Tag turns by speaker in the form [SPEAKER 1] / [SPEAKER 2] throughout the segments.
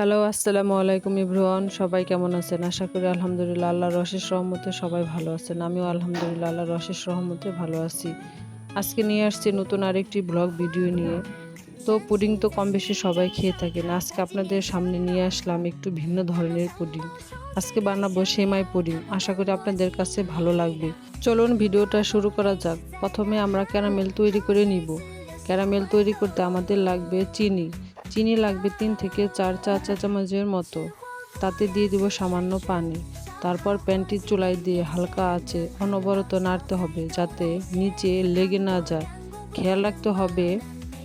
[SPEAKER 1] Hello, আসসালামু আলাইকুম everyone. সবাই কেমন আছেন? আশা করি আলহামদুলিল্লাহ আল্লাহর অশেষ রহমতে সবাই ভালো আছেন। আমিও আলহামদুলিল্লাহ আল্লাহর অশেষ রহমতে ভালো আছি। আজকে নিয়ে আসছি নতুন আরেকটি ব্লগ ভিডিও নিয়ে। তো পুডিং তো কম বেশি সবাই খেয়ে থাকেন। আজকে আপনাদের সামনে নিয়ে আসলাম একটু ভিন্ন ধরনের পুডিং। আজকে বানাবো সেমাই পুডিং। আশা করি আপনাদের কাছে ভালো লাগবে। চলুন ভিডিওটা শুরু করা যাক। প্রথমে আমরা ক্যারামেল তৈরি করে নিব। ক্যারামেল তৈরি করতে আমাদের লাগবে চিনি লাগবে 3 থেকে 4 চা চামচের মতো। তাতে দিয়ে দিব সামান্য পানি। তারপর প্যানটি চুলায় দিয়ে হালকা আঁচে অনবরত নাড়তে হবে যাতে নিচে লেগে না যায়। খেয়াল রাখতে হবে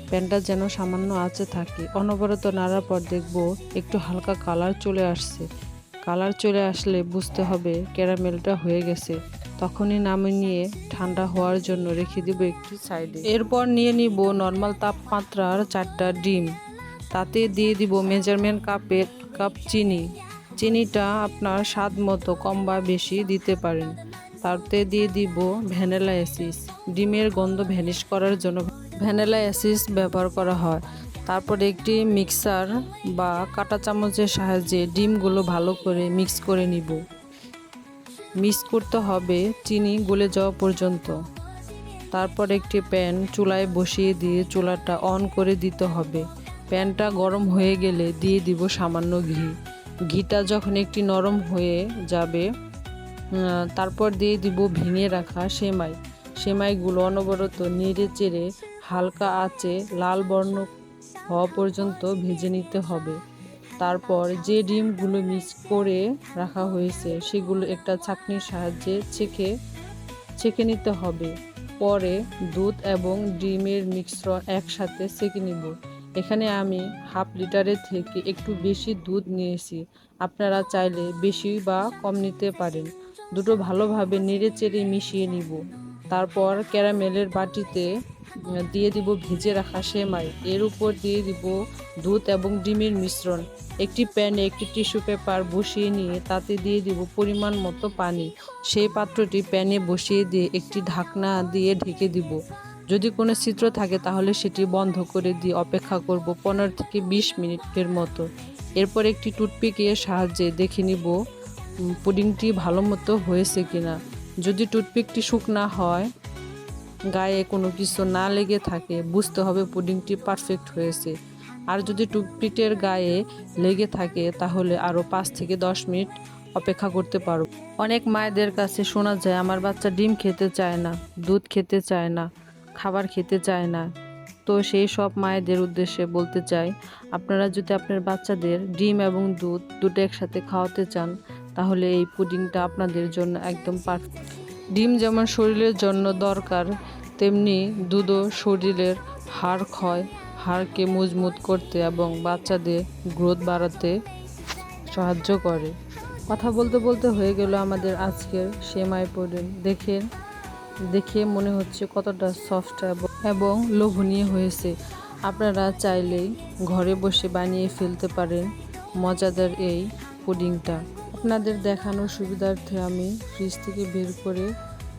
[SPEAKER 1] প্যানটা যেন সামান্য আঁচে থাকে। অনবরত নাড়ার পর দেখব একটু হালকা কালার চলে আসছে। কালার চলে আসলে বুঝতে হবে ক্যারামেলটা হয়ে গেছে। তখনই নামিয়ে নিয়ে ঠান্ডা হওয়ার জন্য রেখে দিব একটি সাইডে। এরপর নিয়ে নিব নর্মাল তাপমাত্রার 4টা ডিম। তাতে দিয়ে দিব মেজারমেন্ট কাপ চিনিটা আপনার স্বাদ মতো কম বা বেশি দিতে পারেন। তাতে দিয়ে দিব ভ্যানিলা এসেন্স। ডিমের গন্ধ ভ্যানিশ করার জন্য ভ্যানিলা এসেন্স ব্যবহার করা হয়। তারপর একটি মিক্সার বা কাঁটা চামচের সাহায্যে ডিমগুলো ভালো করে মিক্স করে নিব। মিক্স করতে হবে চিনি গলে যাওয়া পর্যন্ত। তারপর একটি প্যান চুলায় বসিয়ে দিয়ে চুলাটা অন করে দিতে হবে। প্যানটা গরম হয়ে গেলে দিয়ে দিব সামান্য ঘি। ঘিটা যখন একটি নরম হয়ে যাবে তারপর দিয়ে দিব ভেঙে রাখা সেমাইগুলো অনবরত নেড়ে চেড়ে হালকা আঁচে লাল বর্ণ হওয়া পর্যন্ত ভেজে নিতে হবে। তারপর যে ডিমগুলো মিক্স করে রাখা হয়েছে সেগুলো একটা ছাঁকনির সাহায্যে ছেঁকে নিতে হবে। পরে দুধ এবং ডিমের মিশ্রণ একসাথে ছেঁকে নিব। এখানে আমি হাফ লিটারের থেকে একটু বেশি দুধ নিয়েছি। আপনারা চাইলে বেশি বা কম নিতে পারেন। দুটো ভালোভাবে নেড়ে চেড়ে মিশিয়ে নিব। তারপর ক্যারামেলের বাটিতে দিয়ে দিব ভেজে রাখা সেমাই। এর উপর দিয়ে দিব দুধ এবং ডিমের মিশ্রণ। একটি প্যানে একটি টিস্যু পেপার বসিয়ে নিয়ে তাতে দিয়ে দিব পরিমাণ মতো পানি। সেই পাত্রটি প্যানে বসিয়ে দিয়ে একটি ঢাকনা দিয়ে ঢেকে দিব। যদি কোনো ছিদ্র থাকে তাহলে সেটি বন্ধ করে দিয়ে অপেক্ষা করব 15 থেকে 20 মিনিটের মতো। এরপর একটি টুথপিকের সাহায্যে দেখে নিব পুডিংটি ভালো মতো হয়েছে কিনা। যদি টুথপিকটি শুকনা হয়, গায়ে কোনো কিছু না লেগে থাকে, বুঝতে হবে পুডিংটি পারফেক্ট হয়েছে। আর যদি টুথপিকের গায়ে লেগে থাকে তাহলে আরও 5 থেকে 10 মিনিট অপেক্ষা করতে পারব। অনেক মায়েদের কাছে শোনা যায় আমার বাচ্চা ডিম খেতে চায় না, দুধ খেতে চায় না, খাবার খেতে চায় না। তো সেই সব মায়েদের উদ্দেশ্যে বলতে চাই, আপনারা যদি আপনার বাচ্চাদের ডিম এবং দুধ দুটো একসাথে খাওয়াতে চান তাহলে এই পুডিংটা আপনাদের জন্য একদম পারফেক্ট। ডিম যেমন শরীরের জন্য দরকার, তেমনি দুধও শরীরের হাড়কে মজবুত করতে এবং বাচ্চাদের গ্রোথ বাড়াতে সাহায্য করে। কথা বলতে বলতে হয়ে গেল আমাদের আজকের সেমাই পুডিং। দেখে মনে হচ্ছে কতটা সফট এবং লোভনীয় হয়েছে। আপনারা চাইলেই ঘরে বসে বানিয়ে ফেলতে পারেন মজাদার এই পুডিংটা। আপনাদের দেখানোর সুবিধার্থে আমি ফ্রিজ থেকে বের করে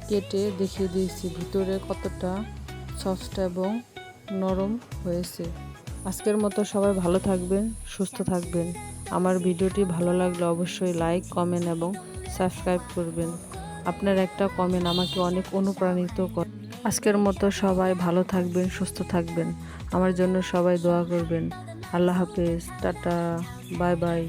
[SPEAKER 1] কেটে দেখিয়ে দিয়েছি ভিতরে কতটা সফট এবং নরম হয়েছে। আজকের মতো সবাই ভালো থাকবেন, সুস্থ থাকবেন। আমার ভিডিওটি ভালো লাগলে অবশ্যই লাইক, কমেন্ট এবং সাবস্ক্রাইব করবেন। আপনার একটা কমেন্ট আমাকে অনেক অনুপ্রাণিত করে। আজকের মতো সবাই ভালো থাকবেন, সুস্থ থাকবেন। আমার জন্য সবাই দোয়া করবেন। আল্লাহ হাফেজ, টাটা, বাই বাই।